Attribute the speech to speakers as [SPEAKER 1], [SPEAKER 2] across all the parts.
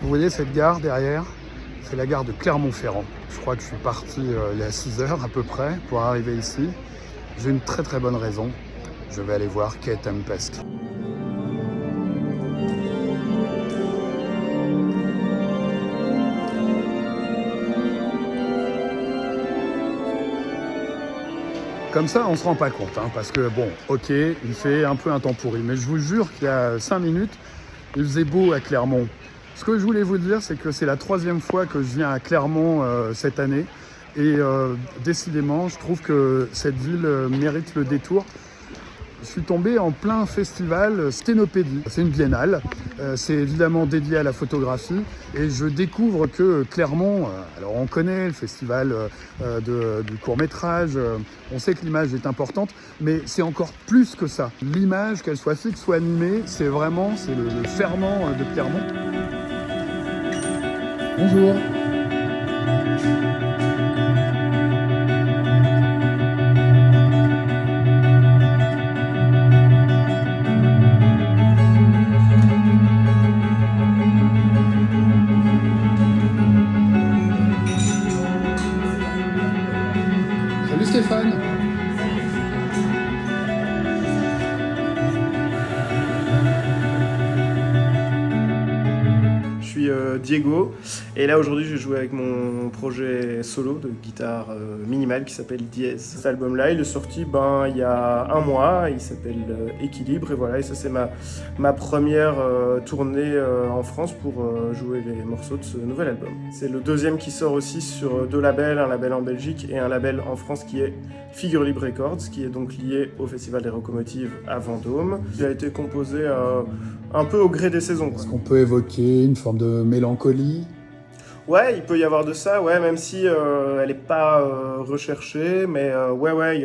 [SPEAKER 1] Vous voyez cette gare derrière? C'est la gare de Clermont-Ferrand. Je crois que je suis parti il y a 6 heures à peu près pour arriver ici. J'ai une très très bonne raison. Je vais aller voir Kate Tempest. Comme ça, on se rend pas compte, hein, parce que bon, ok, il fait un peu un temps pourri, mais je vous jure qu'il y a 5 minutes, il faisait beau à Clermont. Ce que je voulais vous dire, c'est que c'est la 3e fois que je viens à Clermont cette année, et décidément, je trouve que cette ville mérite le détour. Je suis tombé en plein festival Sténopédie. C'est une biennale, c'est évidemment dédié à la photographie et je découvre que Clermont, alors on connaît le festival du court-métrage, on sait que l'image est importante, mais c'est encore plus que ça. L'image, qu'elle soit fixe ou animée, c'est le ferment de Clermont. Bonjour. Salut Stéphane.
[SPEAKER 2] Je suis Diego et là aujourd'hui je joue avec mon projet solo de guitare minimale qui s'appelle Dièse. Cet album-là il est sorti il y a un mois, il s'appelle Équilibre et voilà, et ça c'est ma première tournée en France pour jouer les morceaux de ce nouvel album. C'est le 2e qui sort aussi sur 2 labels, un label en Belgique et un label en France qui est Figure Libre Records, qui est donc lié au Festival des Locomotives à Vendôme. Il a été composé un peu au gré des saisons.
[SPEAKER 1] Est-ce qu'on peut évoquer une forme de mélancolie?
[SPEAKER 2] Ouais, il peut y avoir de ça, ouais, même si elle n'est pas recherchée, mais ouais, il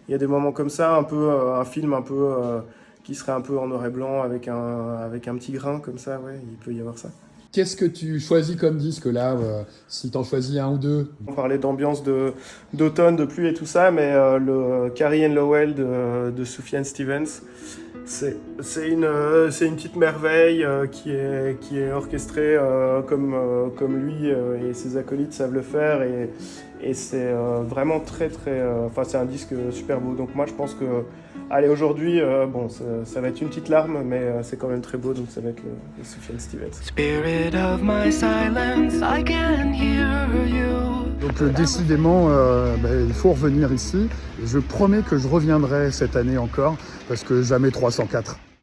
[SPEAKER 2] y a des moments comme ça, un peu un film un peu qui serait un peu en noir et blanc avec un petit grain comme ça, ouais, il peut y avoir ça.
[SPEAKER 1] Qu'est-ce que tu choisis comme disque là, si t'en choisis un ou deux?
[SPEAKER 2] On parlait d'ambiance d'automne, de pluie et tout ça, mais le Carrie and Lowell de Sufjan Stevens, c'est une petite merveille qui est orchestrée comme lui et ses acolytes savent le faire, et c'est vraiment très c'est un disque super beau. Donc moi je pense que allez, aujourd'hui ça va être une petite larme, mais c'est quand même très beau, donc ça va être le Sufjan Stevens.
[SPEAKER 3] Spirit of my silence, I can hear you.
[SPEAKER 1] Donc décidément, il faut revenir ici. Et je promets que je reviendrai cette année encore, parce que jamais 304.